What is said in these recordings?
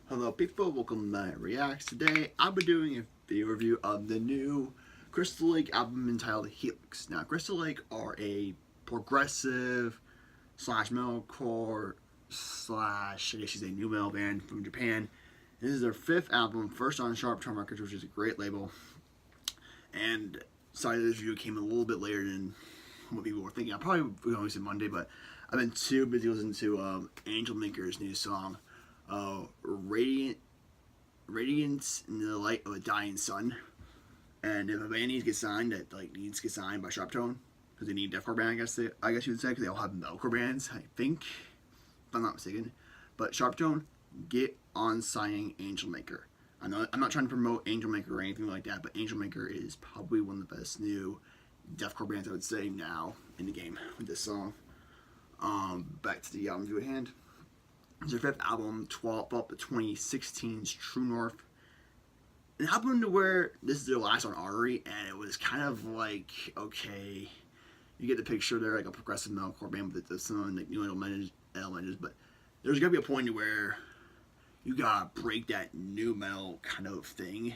Hello people, welcome to my Reacts. Today I'll be doing a video review of the new Crystal Lake album entitled Helix. Now Crystal Lake are a progressive slash metalcore slash I guess you say new metal band from Japan. This is their fifth album, first on Sharp Tone Records, which is a great label. And sorry this review came a little bit later than what people were thinking. I probably would always say Monday, but I've been too busy listening to Angel Maker's new song. Radiance in the light of a dying sun. And if a band needs to get signed, that needs to get signed by Sharp Tone, because they need a deathcore band, I guess you would say, because they all have metalcore bands, I think, if I'm not mistaken. But Sharp Tone, get on signing Angel Maker. I'm not trying to promote Angel Maker or anything like that, but Angel Maker is probably one of the best new deathcore bands I would say now in the game with this song. Back to the album view at hand. It's their fifth album, 12 up to 2016's True North. An album to where this is their last on Artery, and it was kind of like, okay, you get the picture, they're like a progressive metalcore band with some like new elements, but there's gotta be a point to where you gotta break that new metal kind of thing,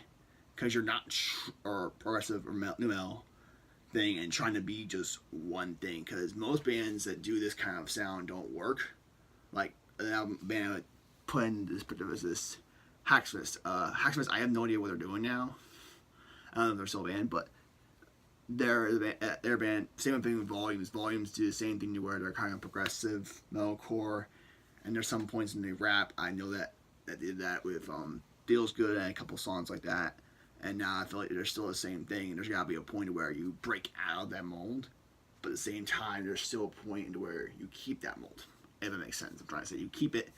because you're not or progressive or new metal thing and trying to be just one thing, because most bands that do this kind of sound don't work. Like an album band I put in this particular this Hacksmith. Hacksmith, I have no idea what they're doing now. I don't know if they're still a band, but their band, same thing with Volumes. Volumes do the same thing to where they're kind of progressive metalcore, and there's some points in the rap. I know that did that with Feels Good and a couple songs like that, and now I feel like they're still the same thing. And there's gotta be a point where you break out of that mold, but at the same time, there's still a point where you keep that mold. If it makes sense, I'm trying to say you keep it,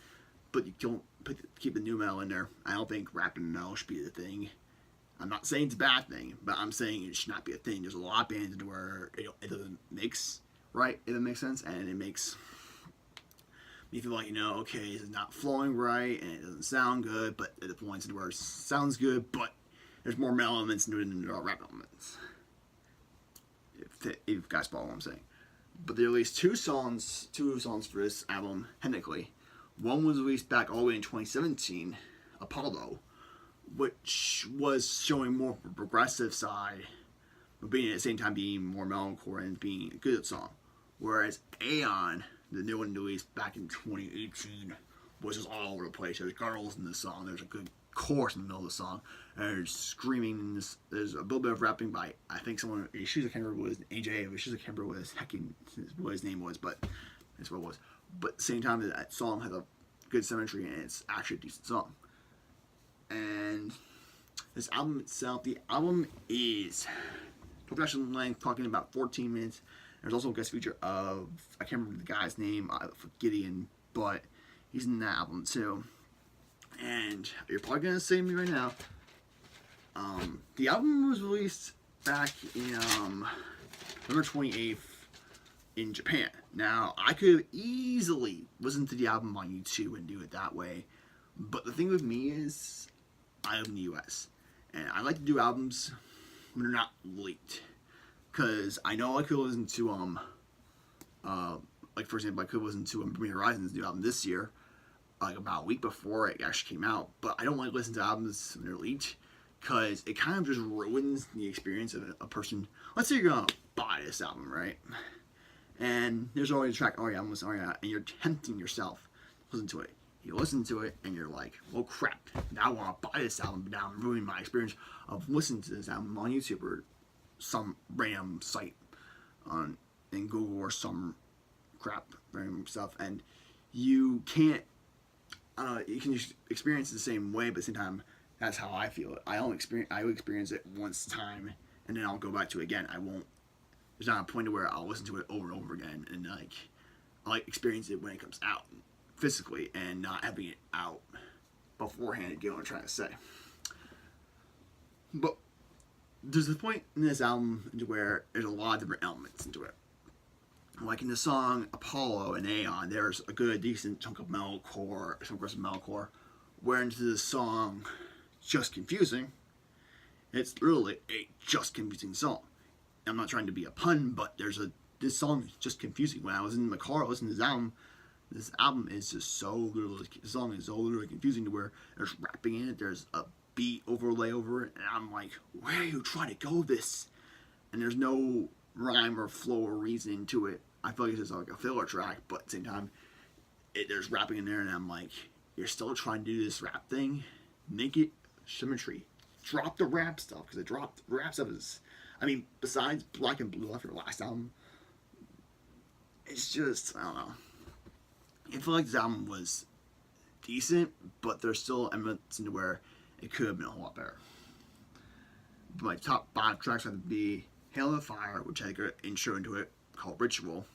but you don't keep the new metal in there. I don't think rap and metal should be the thing. I'm not saying it's a bad thing, but I'm saying it should not be a thing. There's a lot of bands where it doesn't mix right, if it makes sense, and it makes me feel like, okay, this is not flowing right, and it doesn't sound good, but at the points where it sounds good, but there's more metal elements into it than there are rap elements. If you guys follow what I'm saying. But they released two songs for this album, technically. One was released back all the way in 2017, Apollo, which was showing more of a progressive side, but being at the same time being more melancholy and being a good song. Whereas Aeon, the new one released back in 2018, was just all over the place. There's girls in the song, there's a good chorus in the middle of the song, and there's screaming, there's a little bit of rapping by, I think someone, I can't remember what his AJ, I can't remember what his name was, but that's what it was. But at the same time, that song has a good symmetry, and it's actually a decent song. And this album itself, the album is production length, talking about 14 minutes. There's also a guest feature of, I can't remember the guy's name, Gideon, but he's in that album too. And you're probably gonna say to me right now, the album was released back in November 28th in Japan. Now, I could easily listen to the album on YouTube and do it that way, but the thing with me is, I live in the US, and I like to do albums when they're not leaked, because I know I could listen to like for example, I could listen to Bring Me Horizon's new album this year, like about a week before it actually came out, but I don't like to listen to albums when they're leaked, because it kind of just ruins the experience of a person. Let's say you're gonna buy this album, right? And there's already a track, Aria, almost Aria, and you're tempting yourself to listen to it. You listen to it, and you're like, well, crap, now I want to buy this album, but now I'm ruining my experience of listening to this album on YouTube or some random site in Google or some crap random stuff, and you can't. You can just experience it the same way, but at the same time, that's how I feel it. I will experience it once time, and then I'll go back to it again. I won't. There's not a point where I'll listen to it over and over again, and I'll experience it when it comes out physically, and not having it out beforehand. You get what I'm trying to say. But there's a point in this album where there's a lot of different elements into it. Like in the song Apollo and Aeon, there's a good, decent chunk of metalcore, some aggressive metalcore. Where into the song Just Confusing, it's literally a just confusing song. I'm not trying to be a pun, but this song is just confusing. When I was in my car listening to this album, This album is just so literally, the song is so literally confusing to where there's rapping in it, there's a beat overlay over it, and I'm like, where are you trying to go with this? And there's no rhyme or flow or reasoning to it. I feel like it's just like a filler track, but at the same time, there's rapping in there, and I'm like, you're still trying to do this rap thing? Make it symmetry. Drop the rap stuff, because rap stuff is, I mean, besides Black and Blue off your last album, it's just, I don't know. I feel like this album was decent, but there's still elements into where it could have been a whole lot better. But my top 5 tracks have to be Hail the Fire, which had an intro into it called Ritual,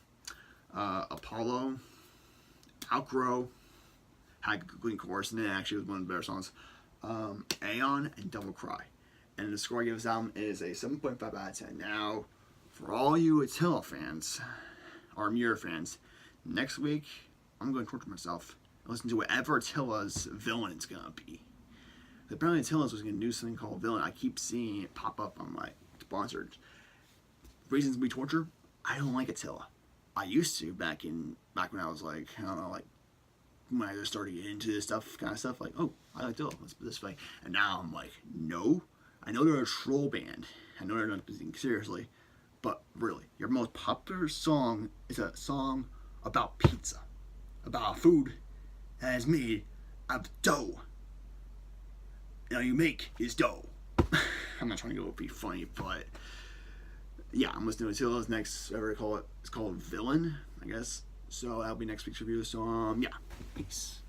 Apollo, Outgrow, had a clean chorus, and it actually was one of the better songs, Aeon, and Double Cry. And the score I give this album is a 7.5 out of 10. Now, for all you Attila fans, or Muir fans, next week, I'm going to torture myself and listen to whatever Attila's villain is going to be. Apparently Attila's was going to do something called Villain. I keep seeing it pop up on my sponsored reasons we torture. I don't like Attila. I used to back when I was like, I don't know, like when I just started getting into this kind of stuff, like, oh, I like Attila, let's put this way. And now I'm like, no. I know they're a troll band. I know they're not taking seriously. But really, your most popular song is a song about pizza. About food that is made out of dough. And all you make is dough. I'm not trying to go be funny, but yeah, I'm listening to Attila's next, whatever I call it. It's called Villain, I guess. So that'll be next week's review. So yeah, peace.